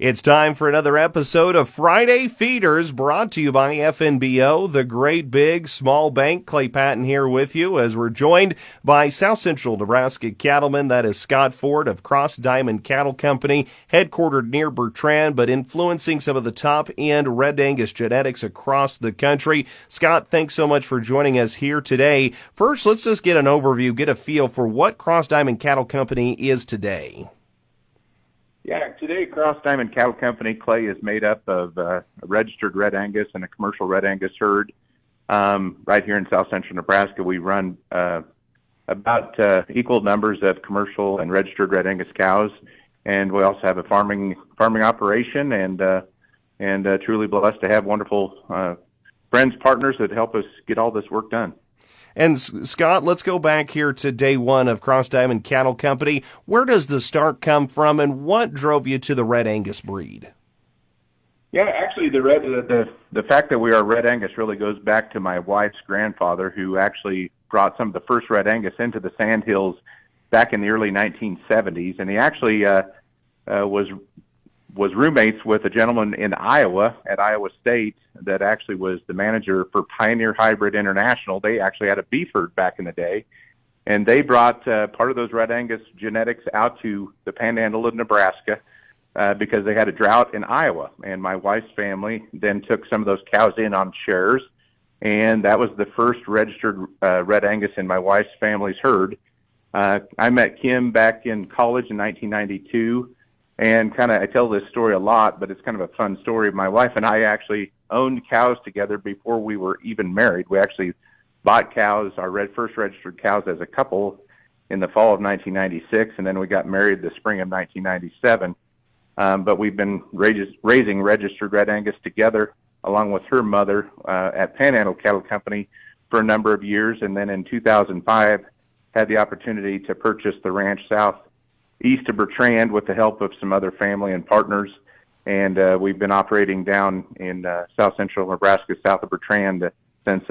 It's time for another episode of Friday Feeders, brought to you by FNBO, the great big small bank. Clay Patton here with you as we're joined by South Central Nebraska cattleman. That is Scott Ford of Cross Diamond Cattle Company, headquartered near Bertrand, but influencing some of the top-end Red Angus genetics across the country. Scott, thanks so much for joining us here today. First, let's just get an overview, get a feel for what Cross Diamond Cattle Company is today. Yeah, today Cross Diamond Cattle Company, Clay, is made up of a registered Red Angus and a commercial Red Angus herd. Right here in South Central Nebraska, we run about equal numbers of commercial and registered Red Angus cows, and we also have a farming operation, and truly blessed to have wonderful friends, partners that help us get all this work done. And Scott, let's go back here to day one of Cross Diamond Cattle Company. Where does the start come from, and what drove you to the Red Angus breed? Yeah, actually, the fact that we are Red Angus really goes back to my wife's grandfather, who actually brought some of the first Red Angus into the Sandhills back in the early 1970s, and he actually was roommates with a gentleman in Iowa at Iowa State that actually was the manager for Pioneer Hybrid International. They actually had a beef herd back in the day, and they brought part of those Red Angus genetics out to the Panhandle of Nebraska because they had a drought in Iowa. And my wife's family then took some of those cows in on shares, and that was the first registered Red Angus in my wife's family's herd. I met Kim back in college in 1992. And I tell this story a lot, but it's kind of a fun story. My wife and I actually owned cows together before we were even married. We actually bought cows, our first registered cows, as a couple in the fall of 1996, and then we got married the spring of 1997. But we've been raising registered Red Angus together, along with her mother, at Panhandle Cattle Company for a number of years. And then in 2005, had the opportunity to purchase the ranch east of Bertrand with the help of some other family and partners, and we've been operating down in South Central Nebraska, south of Bertrand, since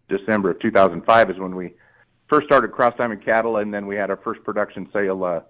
December of 2005 is when we first started Cross Diamond Cattle, and then we had our first production sale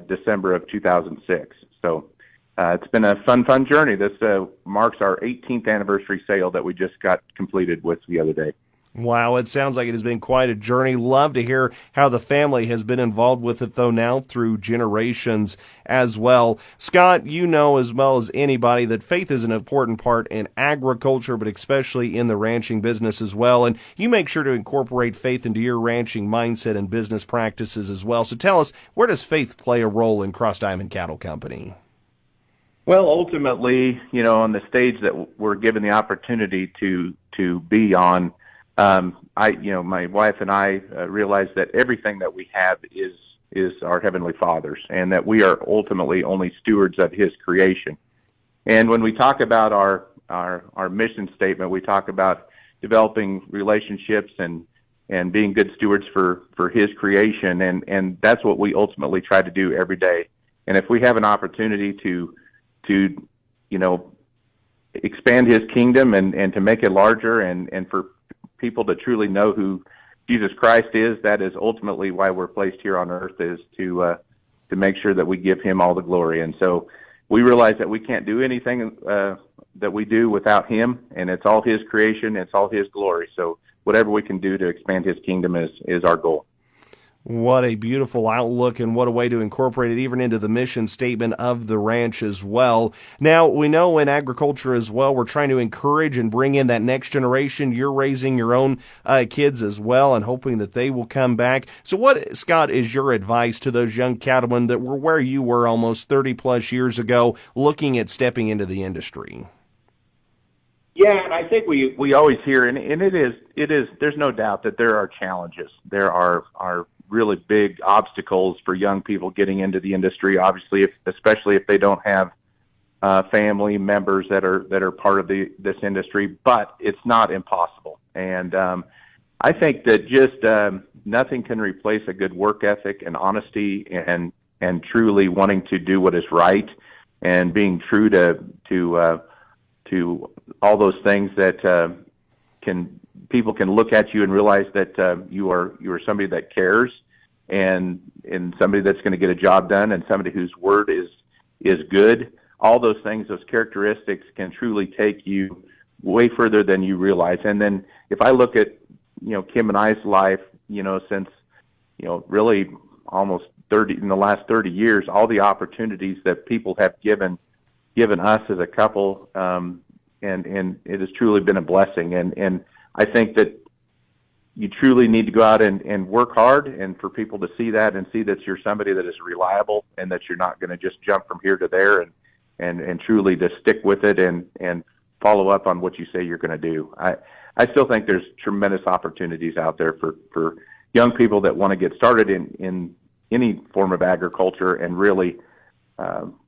December of 2006. So it's been a fun journey. This marks our 18th anniversary sale that we just got completed with the other day. Wow, it sounds like it has been quite a journey. Love to hear how the family has been involved with it, though, now through generations as well. Scott, you know as well as anybody that faith is an important part in agriculture, but especially in the ranching business as well. And you make sure to incorporate faith into your ranching mindset and business practices as well. So tell us, where does faith play a role in Cross Diamond Cattle Company? Well, ultimately, on the stage that we're given the opportunity to be on, my wife and I realize that everything that we have is our Heavenly Father's, and that we are ultimately only stewards of His creation. And when we talk about our mission statement, we talk about developing relationships and being good stewards for His creation, and that's what we ultimately try to do every day. And if we have an opportunity to expand His kingdom and to make it larger and for people to truly know who Jesus Christ is, that is ultimately why we're placed here on earth, is to make sure that we give Him all the glory. And so we realize that we can't do anything that we do without Him, and it's all His creation, it's all His glory. So whatever we can do to expand His kingdom is our goal. What a beautiful outlook, and what a way to incorporate it even into the mission statement of the ranch as well. Now, we know in agriculture as well, we're trying to encourage and bring in that next generation. You're raising your own kids as well and hoping that they will come back. So what, Scott, is your advice to those young cattlemen that were where you were almost 30-plus years ago, looking at stepping into the industry? Yeah, and I think we always hear, and it is, there's no doubt that there are challenges. There are really big obstacles for young people getting into the industry, obviously, especially if they don't have family members that are part of this industry, but it's not impossible. And I think that just nothing can replace a good work ethic and honesty and truly wanting to do what is right and being true to all those things that people can look at you and realize that you are somebody that cares and somebody that's going to get a job done and somebody whose word is good. All those things, those characteristics can truly take you way further than you realize. And then if I look at, Kim and I's life, since, really almost in the last 30 years, all the opportunities that people have given us as a couple, and it has truly been a blessing. And I think that you truly need to go out and work hard, and for people to see that and see that you're somebody that is reliable and that you're not going to just jump from here to there, and truly to stick with it and follow up on what you say you're going to do. I still think there's tremendous opportunities out there for young people that want to get started in any form of agriculture and really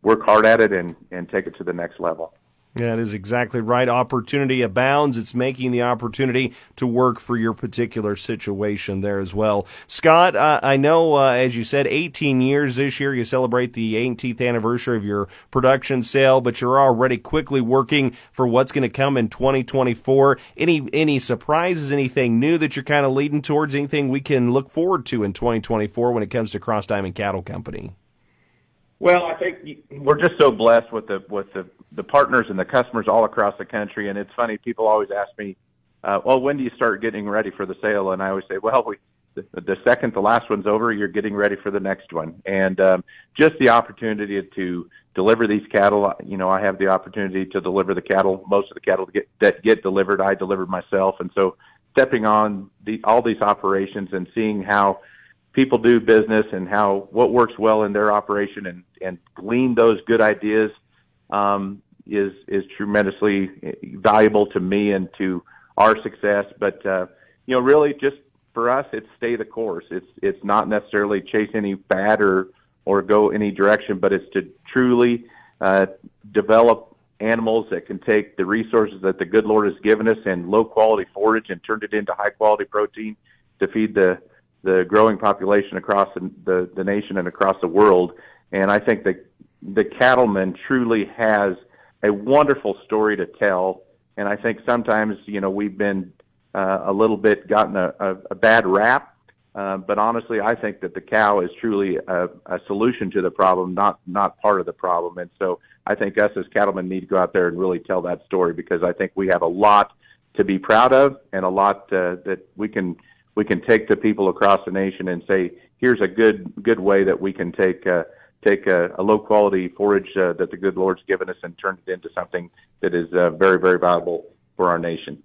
work hard at it and take it to the next level. Yeah, that is exactly right. Opportunity abounds. It's making the opportunity to work for your particular situation there as well. Scott, I know, as you said, 18 years this year. You celebrate the 18th anniversary of your production sale, but you're already quickly working for what's going to come in 2024. Any surprises, anything new that you're kind of leading towards, anything we can look forward to in 2024 when it comes to Cross Diamond Cattle Company? Well, I think we're just so blessed with the partners and the customers all across the country. And it's funny, people always ask me, well, when do you start getting ready for the sale? And I always say, well, the second the last one's over, you're getting ready for the next one. And just the opportunity to deliver these cattle, I have the opportunity to deliver the cattle. Most of the cattle that get delivered, I deliver myself. And so stepping on all these operations and seeing how people do business and what works well in their operation and glean those good ideas is tremendously valuable to me and to our success. But really just for us, it's stay the course. It's not necessarily chase any fad or go any direction, but it's to truly develop animals that can take the resources that the good Lord has given us and low quality forage and turn it into high quality protein to feed the growing population across the nation and across the world. And I think that the cattleman truly has a wonderful story to tell. And I think sometimes, we've been a little bit gotten a bad rap. But honestly, I think that the cow is truly a solution to the problem, not part of the problem. And so I think us as cattlemen need to go out there and really tell that story, because I think we have a lot to be proud of and a lot that we can take to people across the nation and say, here's a good way that we can take a low quality forage that the good Lord's given us and turn it into something that is very, very valuable for our nation.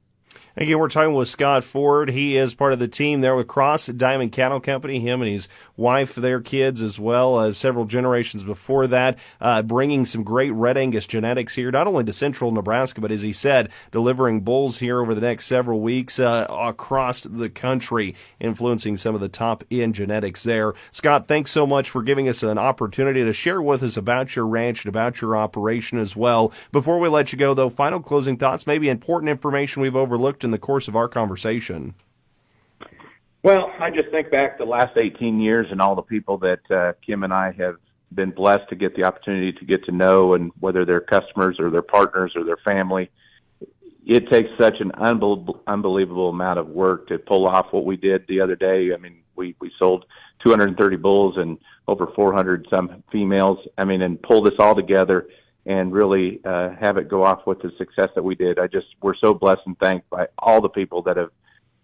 Again, we're talking with Scott Ford. He is part of the team there with Cross Diamond Cattle Company, him and his wife, their kids, as well as several generations before that, bringing some great Red Angus genetics here, not only to central Nebraska, but as he said, delivering bulls here over the next several weeks across the country, influencing some of the top-end genetics there. Scott, thanks so much for giving us an opportunity to share with us about your ranch and about your operation as well. Before we let you go, though, final closing thoughts, maybe important information we've overlooked in the course of our conversation. Well, I just think back the last 18 years and all the people that Kim and I have been blessed to get the opportunity to get to know, and whether they're customers or their partners or their family, it takes such an unbelievable amount of work to pull off what we did the other day. I mean, we sold 230 bulls and over 400 some females. I mean, and pull this all together and really have it go off with the success that we did. We're so blessed and thanked by all the people that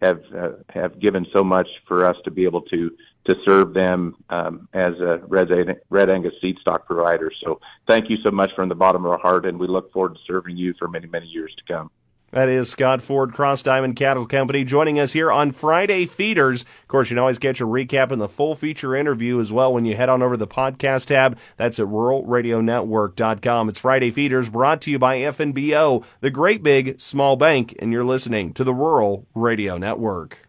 have given so much for us to be able to serve them as a Red Angus seed stock provider. So thank you so much from the bottom of our heart, and we look forward to serving you for many, many years to come. That is Scott Ford, Cross Diamond Cattle Company, joining us here on Friday Feeders. Of course, you can always catch a recap and the full feature interview as well when you head on over to the podcast tab. That's at ruralradionetwork.com. It's Friday Feeders, brought to you by FNBO, the great big small bank, and you're listening to the Rural Radio Network.